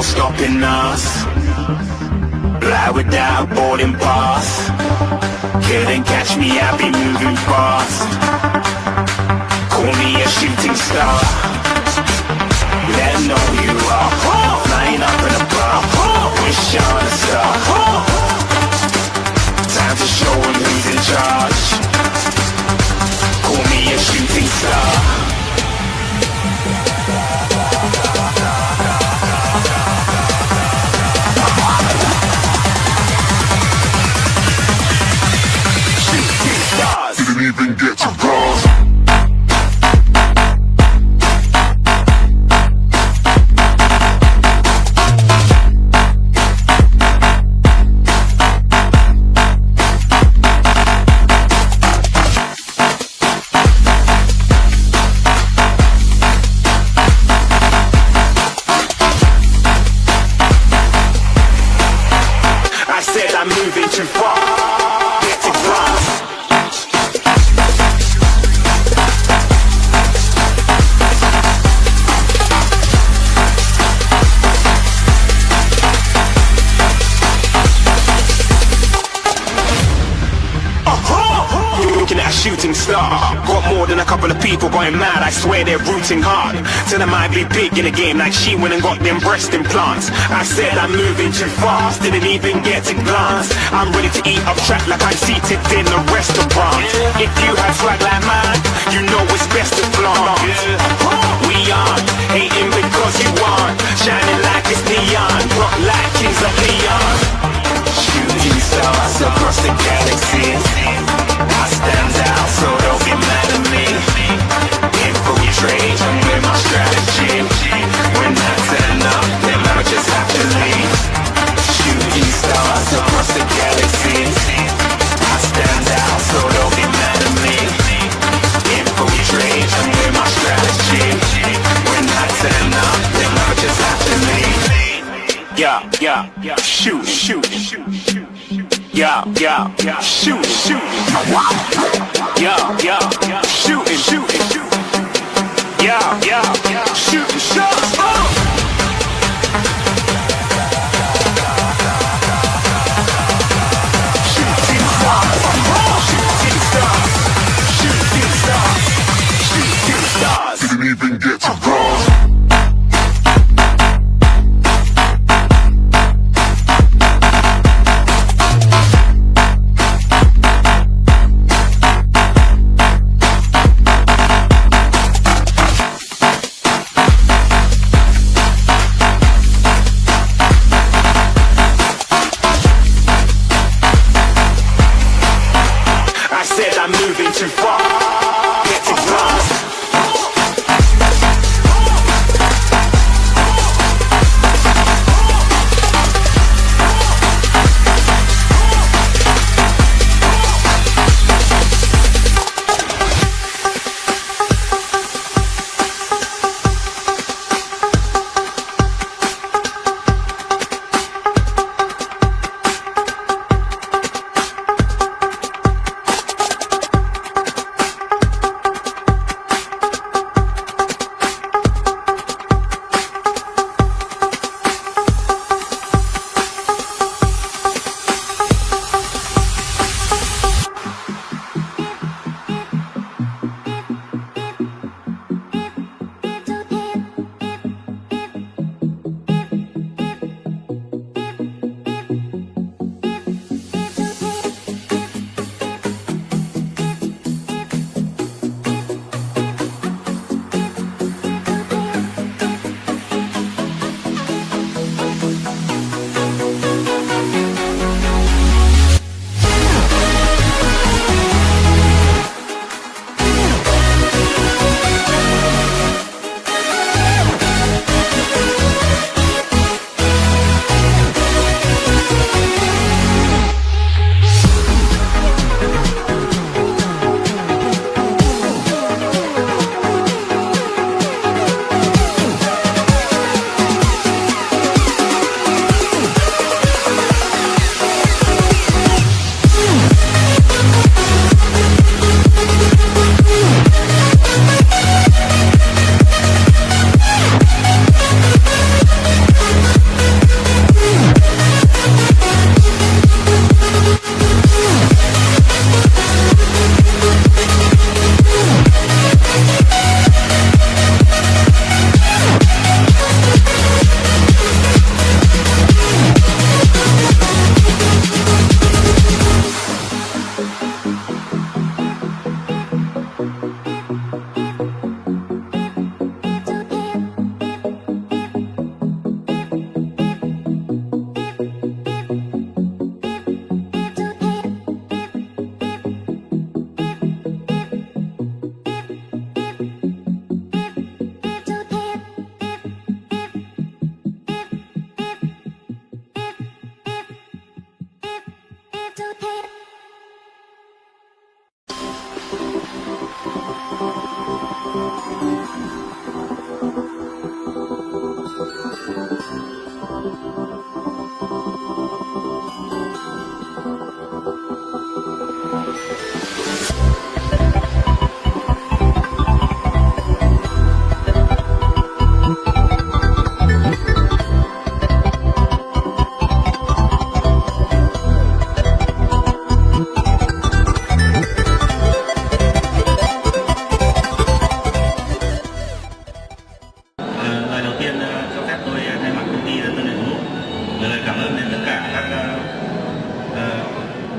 stopping us. Fly without a boarding pass. Couldn't catch me, I'll be moving fast. Call me a shooting star. Let 'em know who you are. Flying up in a bar. Wish on a star. Time to show 'em who's in charge. Call me a shooting star. Didn't even get to cross. I said I'm moving too far. Get to cross. Looking at a shooting star. Got more than a couple of people going mad, I swear they're rooting hard. Tell them I be big in the game like she went and got them breast implants. I said I'm moving too fast, didn't even get to glance. I'm ready to eat up track like I'm seated in a restaurant. If you had swag like mine, you know it's best to flaunt. We aren't hating because you aren't shining like it's neon, rock like kings of Leon. Shooting stars across the galaxy. I stand out, so don't get mad at me. Infiltrate, I'm with my strategy. When I turn up, then I just have to leave. Shooting stars across the galaxy. I stand out, so don't get mad at me. Infiltrate, I'm with my strategy. When I turn up, then I just have to leave. Yeah, shoot, shoot, shoot, shoot. Yeah, shoot, shoot. Yeah, shooting, shooting, shooting. Yeah, shooting shots. Shooting stars, shooting stars, shooting stars, shooting stars. Didn't even get to cross. I'm moving too far. Get to cross.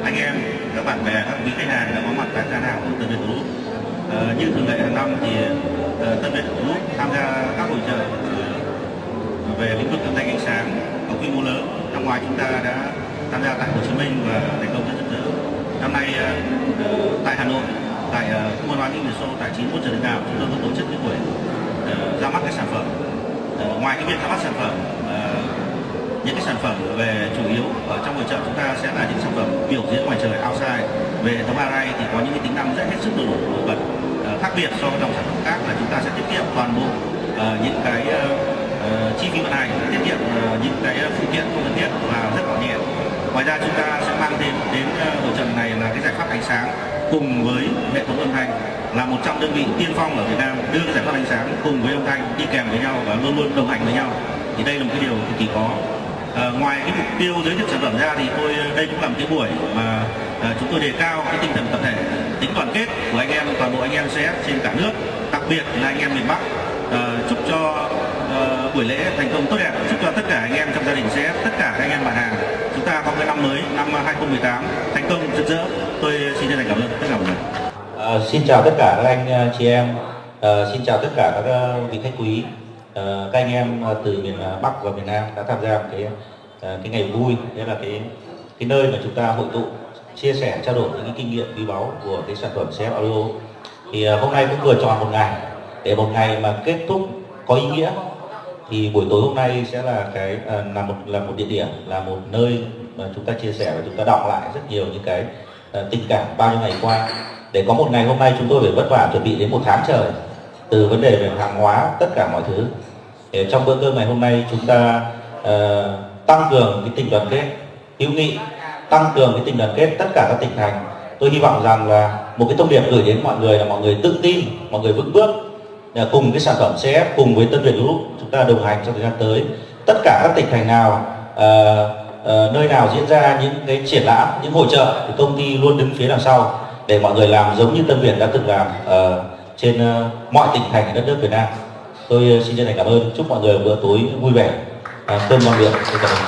anh em, các bạn bè, các quý khách hàng đã có mặt tại gian hàng của TÂN VIệT GROUP. Như thường lệ hàng năm thì TÂN VIệT GROUP tham gia các hội chợ về lĩnh vực âm thanh ánh sáng có quy mô lớn. Năm ngoái chúng ta đã tham gia tại Hồ Chí Minh và thành công rất rực rỡ. Năm nay tại Hà Nội, tại khu văn hóa Viba tại 91 Trần Hưng Đạo, chúng tôi có tổ chức cái buổi ra mắt các sản phẩm. Ngoài cái việc ra mắt sản phẩm, những cái sản phẩm về chủ yếu ở trong hội chợ chúng ta sẽ là những sản phẩm biểu diễn ngoài trời outside. Về hệ thống array thì có những cái tính năng rất hết sức nổi bật, khác biệt so với dòng sản phẩm khác là chúng ta sẽ tiết kiệm toàn bộ những cái chi phí vận hành, tiết kiệm những cái phụ kiện không cần thiết và rất gọn nhẹ. Ngoài ra chúng ta sẽ mang thêm đến hội chợ này là cái giải pháp ánh sáng cùng với hệ thống âm thanh, là một trong đơn vị tiên phong ở Việt Nam đưa cái giải pháp ánh sáng cùng với âm thanh đi kèm với nhau và luôn luôn đồng hành với nhau. Thì đây là một cái điều cực kỳ khó. Ngoài cái mục tiêu giới thiệu sản phẩm ra thì đây cũng là một cái buổi mà chúng tôi đề cao cái tinh thần tập thể, tính đoàn kết của anh em, toàn bộ anh em CAF trên cả nước, đặc biệt là anh em miền Bắc. Chúc cho buổi lễ thành công tốt đẹp, chúc cho tất cả anh em trong gia đình CAF, tất cả các anh em bạn hàng chúng ta có cái năm mới, năm 2018 thành công rực rỡ. Tôi xin chân thành cảm ơn tất cả mọi người. Xin chào tất cả các anh chị em, xin chào tất cả các vị khách quý, các anh em từ miền Bắc và miền Nam đã tham gia một cái ngày vui, đấy là cái nơi mà chúng ta hội tụ chia sẻ trao đổi những cái kinh nghiệm quý báu của cái sản phẩm CAF Audio. Thì hôm nay cũng vừa tròn một ngày, để một ngày mà kết thúc có ý nghĩa thì buổi tối hôm nay sẽ là một địa điểm, là một nơi mà chúng ta chia sẻ và chúng ta đọc lại rất nhiều những cái tình cảm bao nhiêu ngày qua. Để có một ngày hôm nay chúng tôi phải vất vả chuẩn bị đến một tháng trời, từ vấn đề về hàng hóa, tất cả mọi thứ. Để trong bữa cơm ngày hôm nay chúng ta tăng cường cái tình đoàn kết hữu nghị, tăng cường cái tình đoàn kết tất cả các tỉnh thành. Tôi hy vọng rằng là một cái thông điệp gửi đến mọi người là mọi người tự tin, mọi người vững bước, cùng cái sản phẩm CAF, cùng với TÂN VIệT GROUP chúng ta đồng hành trong thời gian tới. Tất cả các tỉnh thành nào, nơi nào diễn ra những cái triển lãm, những hội chợ thì công ty luôn đứng phía đằng sau để mọi người làm giống như TÂN VIệT đã từng làm trên mọi tỉnh thành ở đất nước Việt Nam. Tôi xin chân thành cảm ơn, chúc mọi người bữa tối vui vẻ, cơm ngon miệng.